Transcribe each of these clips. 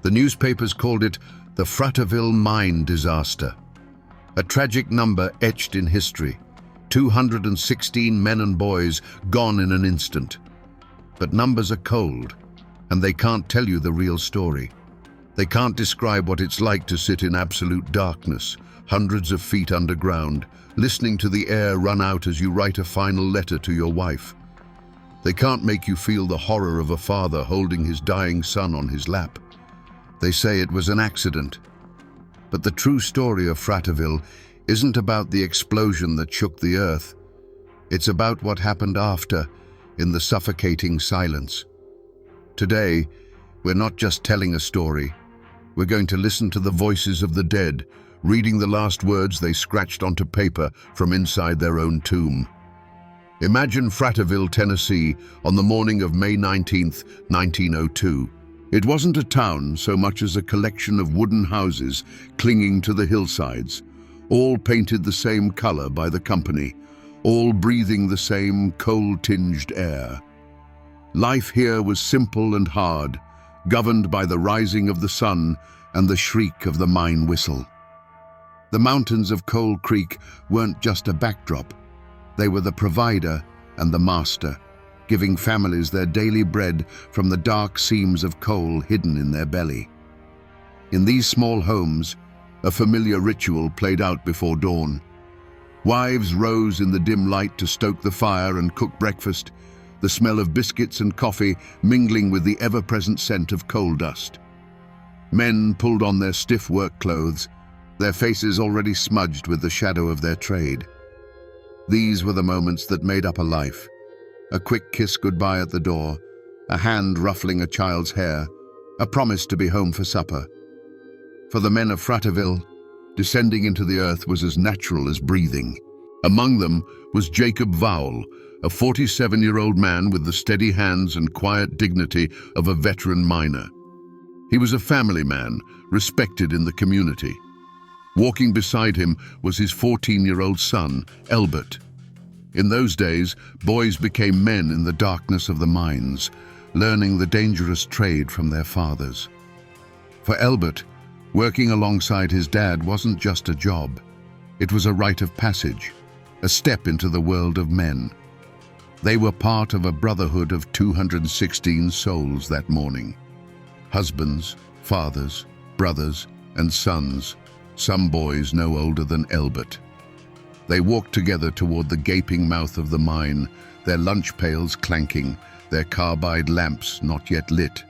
The newspapers called it the Fraterville Mine Disaster. A tragic number etched in history. 216 men and boys gone in an instant. But numbers are cold, and they can't tell you the real story. They can't describe what it's like to sit in absolute darkness, hundreds of feet underground, listening to the air run out as you write a final letter to your wife. They can't make you feel the horror of a father holding his dying son on his lap. They say it was an accident. But the true story of Fraterville isn't about the explosion that shook the earth. It's about what happened after, in the suffocating silence. Today, we're not just telling a story. We're going to listen to the voices of the dead, reading the last words they scratched onto paper from inside their own tomb. Imagine Fraterville, Tennessee, on the morning of May 19th, 1902. It wasn't a town so much as a collection of wooden houses clinging to the hillsides, all painted the same color by the company, all breathing the same coal-tinged air. Life here was simple and hard, governed by the rising of the sun and the shriek of the mine whistle. The mountains of Coal Creek weren't just a backdrop. They were the provider and the master, giving families their daily bread from the dark seams of coal hidden in their belly. In these small homes, a familiar ritual played out before dawn. Wives rose in the dim light to stoke the fire and cook breakfast, the smell of biscuits and coffee mingling with the ever-present scent of coal dust. Men pulled on their stiff work clothes, their faces already smudged with the shadow of their trade. These were the moments that made up a life. A quick kiss goodbye at the door, a hand ruffling a child's hair, a promise to be home for supper. For the men of Fraterville, descending into the earth was as natural as breathing. Among them was Jacob Vowell, a 47-year-old man with the steady hands and quiet dignity of a veteran miner. He was a family man, respected in the community. Walking beside him was his 14-year-old son, Elbert. In those days, boys became men in the darkness of the mines, learning the dangerous trade from their fathers. For Elbert, working alongside his dad wasn't just a job. It was a rite of passage, a step into the world of men. They were part of a brotherhood of 216 souls that morning. Husbands, fathers, brothers, and sons, some boys no older than Elbert. They walked together toward the gaping mouth of the mine, their lunch pails clanking, their carbide lamps not yet lit.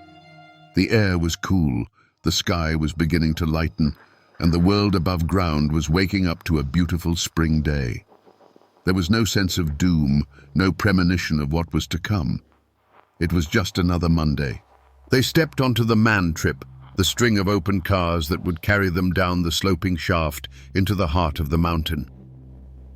The air was cool, the sky was beginning to lighten, and the world above ground was waking up to a beautiful spring day. There was no sense of doom, no premonition of what was to come. It was just another Monday. They stepped onto the man trip, the string of open cars that would carry them down the sloping shaft into the heart of the mountain.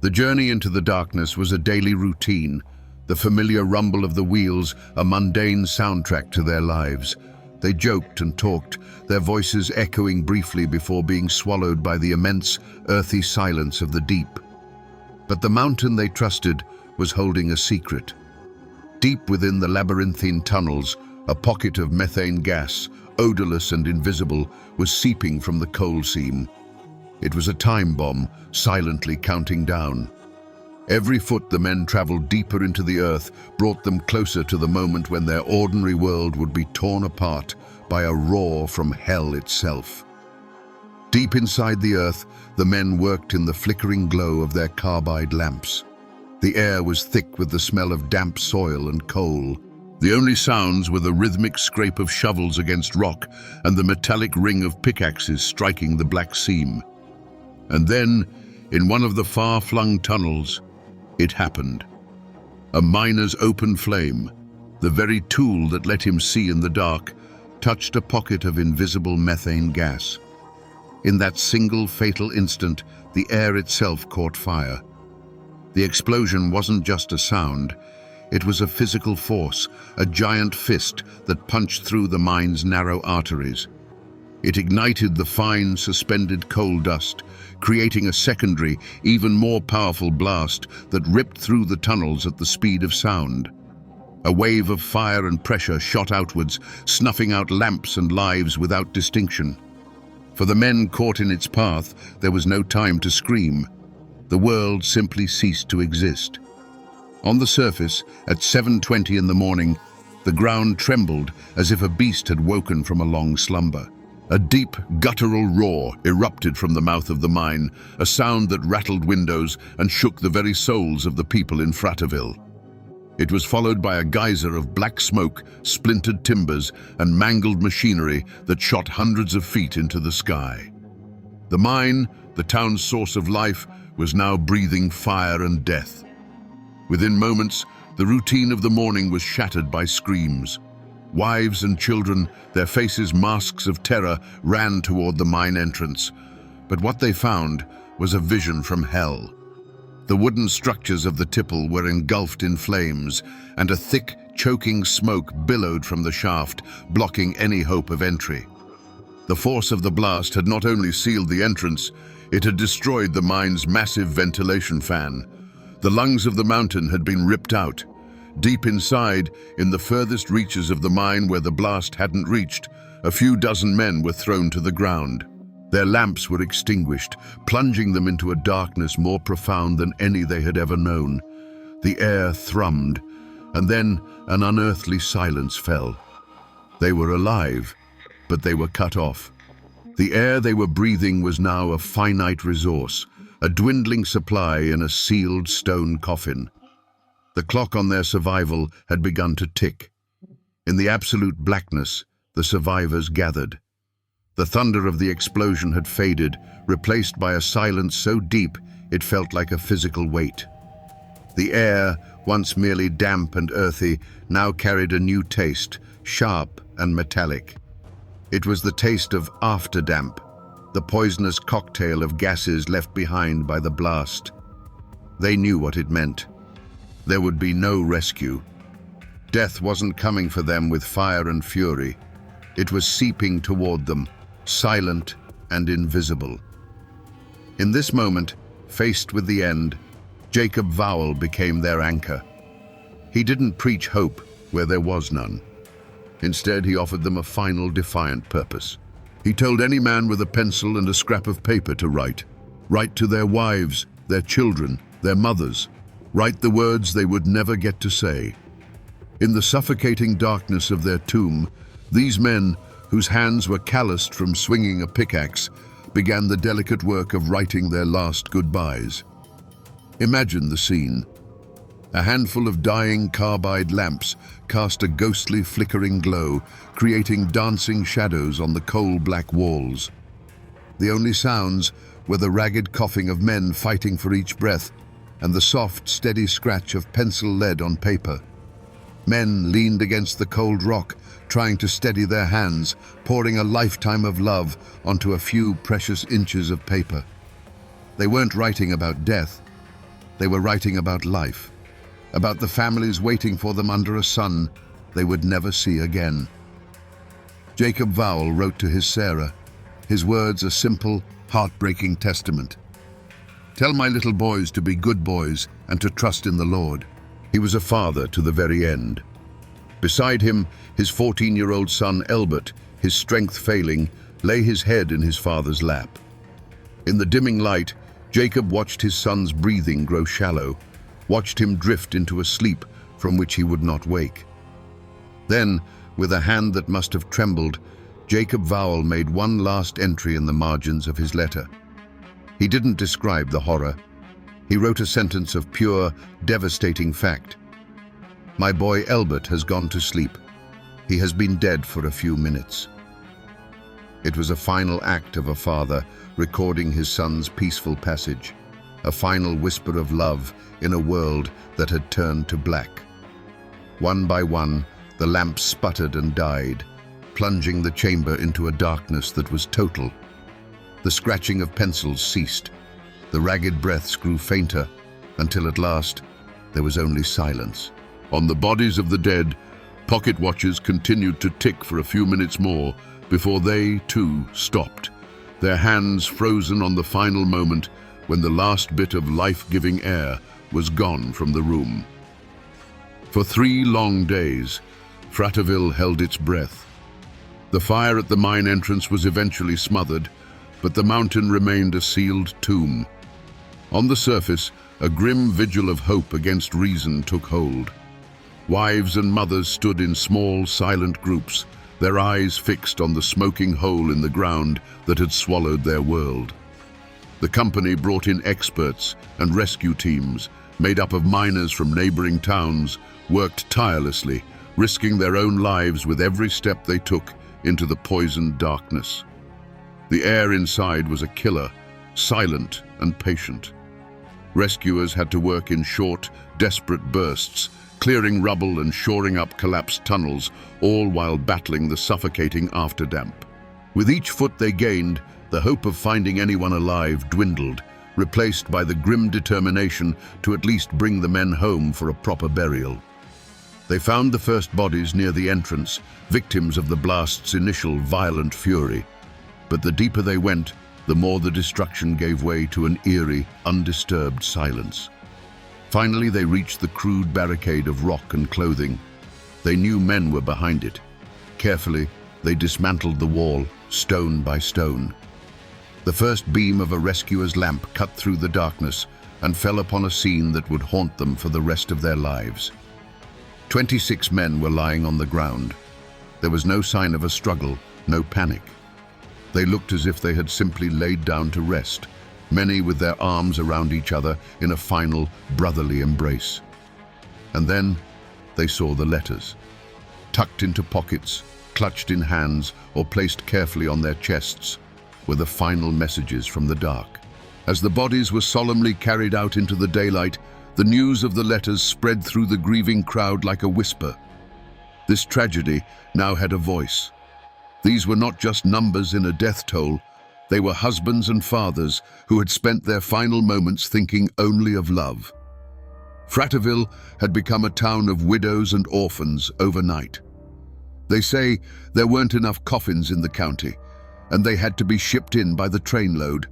The journey into the darkness was a daily routine, the familiar rumble of the wheels a mundane soundtrack to their lives. They joked and talked, their voices echoing briefly before being swallowed by the immense, earthy silence of the deep. But the mountain they trusted was holding a secret. Deep within the labyrinthine tunnels, a pocket of methane gas, odorless and invisible, was seeping from the coal seam. It was a time bomb, silently counting down. Every foot the men traveled deeper into the earth brought them closer to the moment when their ordinary world would be torn apart by a roar from hell itself. Deep inside the earth, the men worked in the flickering glow of their carbide lamps. The air was thick with the smell of damp soil and coal. The only sounds were the rhythmic scrape of shovels against rock and the metallic ring of pickaxes striking the black seam. And then, in one of the far-flung tunnels, it happened. A miner's open flame, the very tool that let him see in the dark, touched a pocket of invisible methane gas. In that single fatal instant, the air itself caught fire. The explosion wasn't just a sound. It was a physical force, a giant fist that punched through the mine's narrow arteries. It ignited the fine, suspended coal dust, creating a secondary, even more powerful blast that ripped through the tunnels at the speed of sound. A wave of fire and pressure shot outwards, snuffing out lamps and lives without distinction. For the men caught in its path, there was no time to scream. The world simply ceased to exist. On the surface, at 7:20 in the morning, the ground trembled as if a beast had woken from a long slumber. A deep, guttural roar erupted from the mouth of the mine, a sound that rattled windows and shook the very souls of the people in Fraterville. It was followed by a geyser of black smoke, splintered timbers, and mangled machinery that shot hundreds of feet into the sky. The mine, the town's source of life, was now breathing fire and death. Within moments, the routine of the morning was shattered by screams. Wives and children, their faces masks of terror, ran toward the mine entrance. But what they found was a vision from hell. The wooden structures of the tipple were engulfed in flames, and a thick, choking smoke billowed from the shaft, blocking any hope of entry. The force of the blast had not only sealed the entrance, it had destroyed the mine's massive ventilation fan. The lungs of the mountain had been ripped out. Deep inside, in the furthest reaches of the mine where the blast hadn't reached, a few dozen men were thrown to the ground. Their lamps were extinguished, plunging them into a darkness more profound than any they had ever known. The air thrummed, and then an unearthly silence fell. They were alive, but they were cut off. The air they were breathing was now a finite resource, a dwindling supply in a sealed stone coffin. The clock on their survival had begun to tick. In the absolute blackness, the survivors gathered. The thunder of the explosion had faded, replaced by a silence so deep it felt like a physical weight. The air, once merely damp and earthy, now carried a new taste, sharp and metallic. It was the taste of afterdamp, the poisonous cocktail of gases left behind by the blast. They knew what it meant. There would be no rescue. Death wasn't coming for them with fire and fury. It was seeping toward them, silent and invisible. In this moment, faced with the end, Jacob Vowell became their anchor. He didn't preach hope where there was none. Instead, he offered them a final defiant purpose. He told any man with a pencil and a scrap of paper to write. Write to their wives, their children, their mothers. Write the words they would never get to say. In the suffocating darkness of their tomb, these men, whose hands were calloused from swinging a pickaxe, began the delicate work of writing their last goodbyes. Imagine the scene. A handful of dying carbide lamps cast a ghostly flickering glow, creating dancing shadows on the coal-black walls. The only sounds were the ragged coughing of men fighting for each breath and the soft, steady scratch of pencil lead on paper. Men leaned against the cold rock, trying to steady their hands, pouring a lifetime of love onto a few precious inches of paper. They weren't writing about death. They were writing about life, about the families waiting for them under a sun they would never see again. Jacob Vowell wrote to his Sarah, his words a simple, heartbreaking testament. Tell my little boys to be good boys and to trust in the Lord. He was a father to the very end. Beside him, his 14-year-old son Elbert, his strength failing, lay his head in his father's lap. In the dimming light, Jacob watched his son's breathing grow shallow, watched him drift into a sleep from which he would not wake. Then, with a hand that must have trembled, Jacob Vowell made one last entry in the margins of his letter. He didn't describe the horror. He wrote a sentence of pure, devastating fact. My boy Elbert has gone to sleep. He has been dead for a few minutes. It was a final act of a father recording his son's peaceful passage, a final whisper of love in a world that had turned to black. One by one, the lamps sputtered and died, plunging the chamber into a darkness that was total. The scratching of pencils ceased. The ragged breaths grew fainter, until at last there was only silence. On the bodies of the dead, pocket watches continued to tick for a few minutes more before they, too, stopped, their hands frozen on the final moment when the last bit of life-giving air was gone from the room. For 3 long days, Fraterville held its breath. The fire at the mine entrance was eventually smothered, but the mountain remained a sealed tomb. On the surface, a grim vigil of hope against reason took hold. Wives and mothers stood in small, silent groups, their eyes fixed on the smoking hole in the ground that had swallowed their world. The company brought in experts and rescue teams, made up of miners from neighboring towns, worked tirelessly, risking their own lives with every step they took into the poisoned darkness. The air inside was a killer, silent and patient. Rescuers had to work in short, desperate bursts, clearing rubble and shoring up collapsed tunnels, all while battling the suffocating afterdamp. With each foot they gained, the hope of finding anyone alive dwindled, replaced by the grim determination to at least bring the men home for a proper burial. They found the first bodies near the entrance, victims of the blast's initial violent fury. But the deeper they went, the more the destruction gave way to an eerie, undisturbed silence. Finally, they reached the crude barricade of rock and clothing. They knew men were behind it. Carefully, they dismantled the wall, stone by stone. The first beam of a rescuer's lamp cut through the darkness and fell upon a scene that would haunt them for the rest of their lives. 26 men were lying on the ground. There was no sign of a struggle, no panic. They looked as if they had simply laid down to rest, many with their arms around each other in a final, brotherly embrace. And then they saw the letters. Tucked into pockets, clutched in hands, or placed carefully on their chests, were the final messages from the dark. As the bodies were solemnly carried out into the daylight, the news of the letters spread through the grieving crowd like a whisper. This tragedy now had a voice. These were not just numbers in a death toll. They were husbands and fathers who had spent their final moments thinking only of love. Fraterville had become a town of widows and orphans overnight. They say there weren't enough coffins in the county, and they had to be shipped in by the trainload,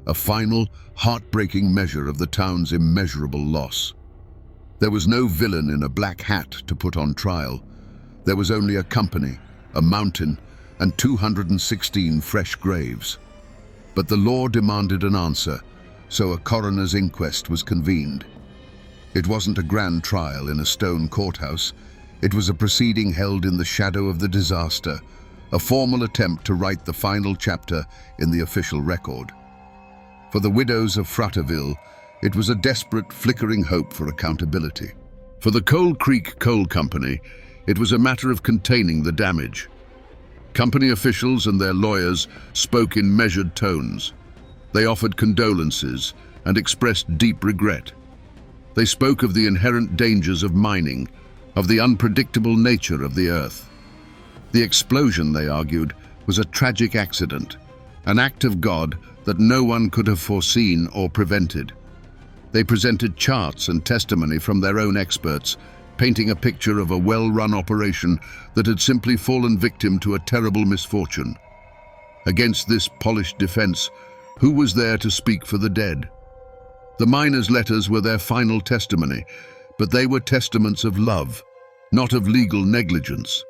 a final, heartbreaking measure of the town's immeasurable loss. There was no villain in a black hat to put on trial. There was only a company, a mountain, and 216 fresh graves. But the law demanded an answer, so a coroner's inquest was convened. It wasn't a grand trial in a stone courthouse. It was a proceeding held in the shadow of the disaster, a formal attempt to write the final chapter in the official record. For the widows of Fraterville, it was a desperate, flickering hope for accountability. For the Coal Creek Coal Company, it was a matter of containing the damage. Company officials and their lawyers spoke in measured tones. They offered condolences and expressed deep regret. They spoke of the inherent dangers of mining, of the unpredictable nature of the earth. The explosion, they argued, was a tragic accident, an act of God that no one could have foreseen or prevented. They presented charts and testimony from their own experts, painting a picture of a well-run operation that had simply fallen victim to a terrible misfortune. Against this polished defense, who was there to speak for the dead? The miners' letters were their final testimony, but they were testaments of love, not of legal negligence.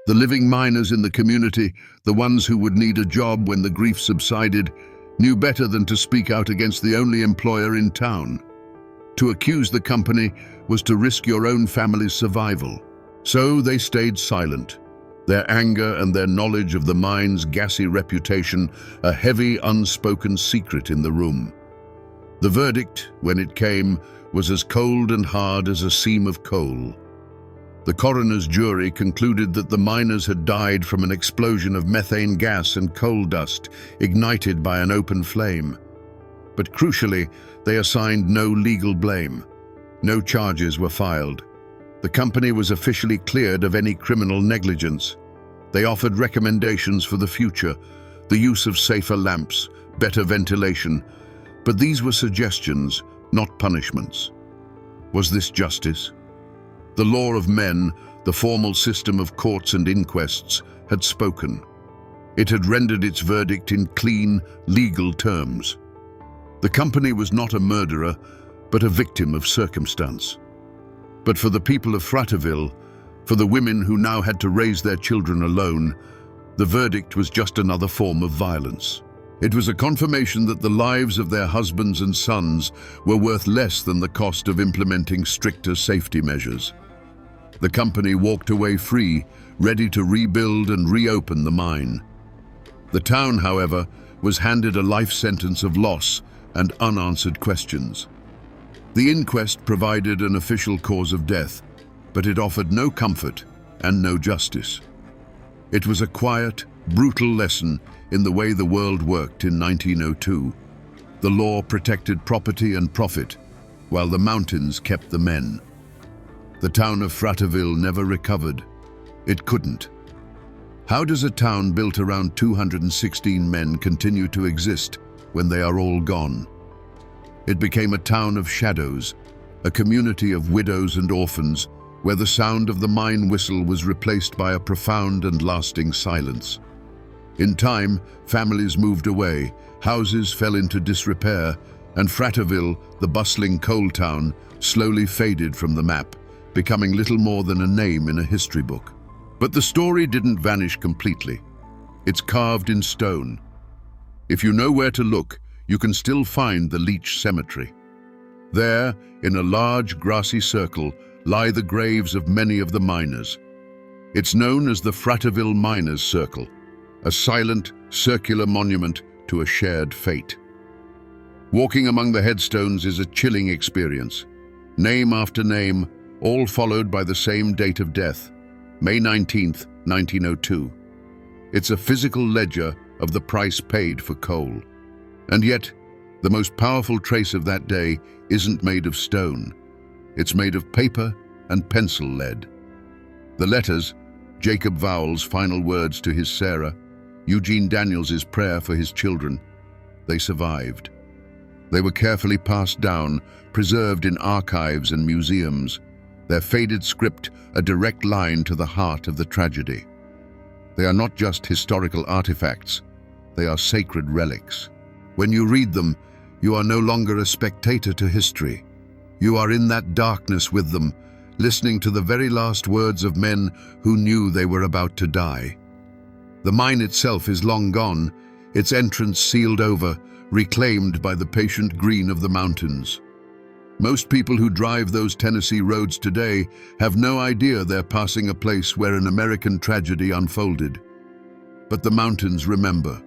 The living miners in the community, the ones who would need a job when the grief subsided, knew better than to speak out against the only employer in town. To accuse the company was to risk your own family's survival. So they stayed silent, their anger and their knowledge of the mine's gassy reputation a heavy, unspoken secret in the room. The verdict, when it came, was as cold and hard as a seam of coal. The coroner's jury concluded that the miners had died from an explosion of methane gas and coal dust ignited by an open flame. But crucially, they assigned no legal blame. No charges were filed. The company was officially cleared of any criminal negligence. They offered recommendations for the future, the use of safer lamps, better ventilation, but these were suggestions, not punishments. Was this justice? The law of men, the formal system of courts and inquests, had spoken. It had rendered its verdict in clean, legal terms. The company was not a murderer, but a victim of circumstance. But for the people of Fraterville, for the women who now had to raise their children alone, the verdict was just another form of violence. It was a confirmation that the lives of their husbands and sons were worth less than the cost of implementing stricter safety measures. The company walked away free, ready to rebuild and reopen the mine. The town, however, was handed a life sentence of loss and unanswered questions. The inquest provided an official cause of death, but it offered no comfort and no justice. It was a quiet, brutal lesson in the way the world worked in 1902. The law protected property and profit, while the mountains kept the men. The town of Fraterville never recovered. It couldn't. How does a town built around 216 men continue to exist when they are all gone? It became a town of shadows, a community of widows and orphans, where the sound of the mine whistle was replaced by a profound and lasting silence. In time, families moved away, houses fell into disrepair, and Fraterville, the bustling coal town, slowly faded from the map, becoming little more than a name in a history book. But the story didn't vanish completely. It's carved in stone. If you know where to look, you can still find the Leech Cemetery. There, in a large grassy circle, lie the graves of many of the miners. It's known as the Fraterville Miners' Circle, a silent, circular monument to a shared fate. Walking among the headstones is a chilling experience. Name after name, all followed by the same date of death, May 19th, 1902. It's a physical ledger of the price paid for coal. And yet, the most powerful trace of that day isn't made of stone. It's made of paper and pencil lead. The letters, Jacob Vowell's final words to his Sarah, Eugene Daniels's prayer for his children, they survived. They were carefully passed down, preserved in archives and museums, their faded script a direct line to the heart of the tragedy. They are not just historical artifacts, they are sacred relics. When you read them, you are no longer a spectator to history. You are in that darkness with them, listening to the very last words of men who knew they were about to die. The mine itself is long gone, its entrance sealed over, reclaimed by the patient green of the mountains. Most people who drive those Tennessee roads today have no idea they're passing a place where an American tragedy unfolded. But the mountains remember.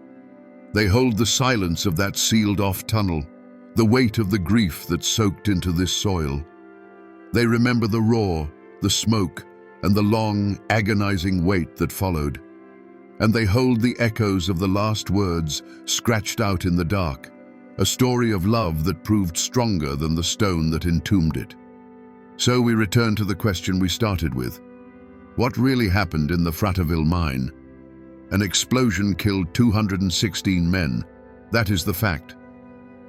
They hold the silence of that sealed-off tunnel, the weight of the grief that soaked into this soil. They remember the roar, the smoke, and the long, agonizing wait that followed. And they hold the echoes of the last words scratched out in the dark, a story of love that proved stronger than the stone that entombed it. So we return to the question we started with. What really happened in the Fraterville mine? An explosion killed 216 men. That is the fact.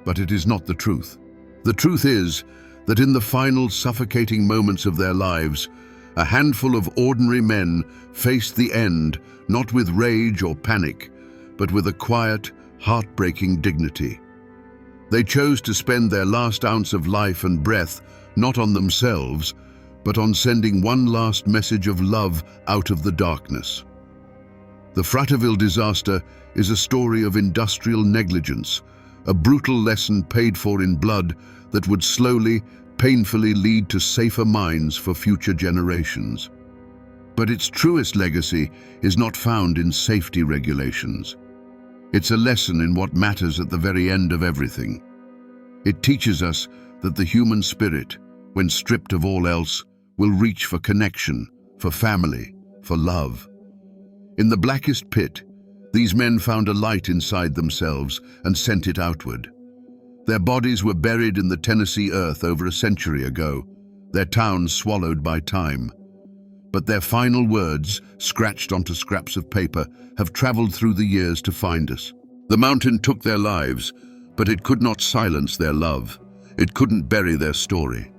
But it is not the truth. The truth is that in the final suffocating moments of their lives, a handful of ordinary men faced the end, not with rage or panic, but with a quiet, heartbreaking dignity. They chose to spend their last ounce of life and breath not on themselves, but on sending one last message of love out of the darkness. The Fraterville disaster is a story of industrial negligence, a brutal lesson paid for in blood that would slowly, painfully lead to safer mines for future generations. But its truest legacy is not found in safety regulations. It's a lesson in what matters at the very end of everything. It teaches us that the human spirit, when stripped of all else, will reach for connection, for family, for love. In the blackest pit, these men found a light inside themselves and sent it outward. Their bodies were buried in the Tennessee earth over a century ago, their towns swallowed by time. But their final words, scratched onto scraps of paper, have traveled through the years to find us. The mountain took their lives, but it could not silence their love. It couldn't bury their story.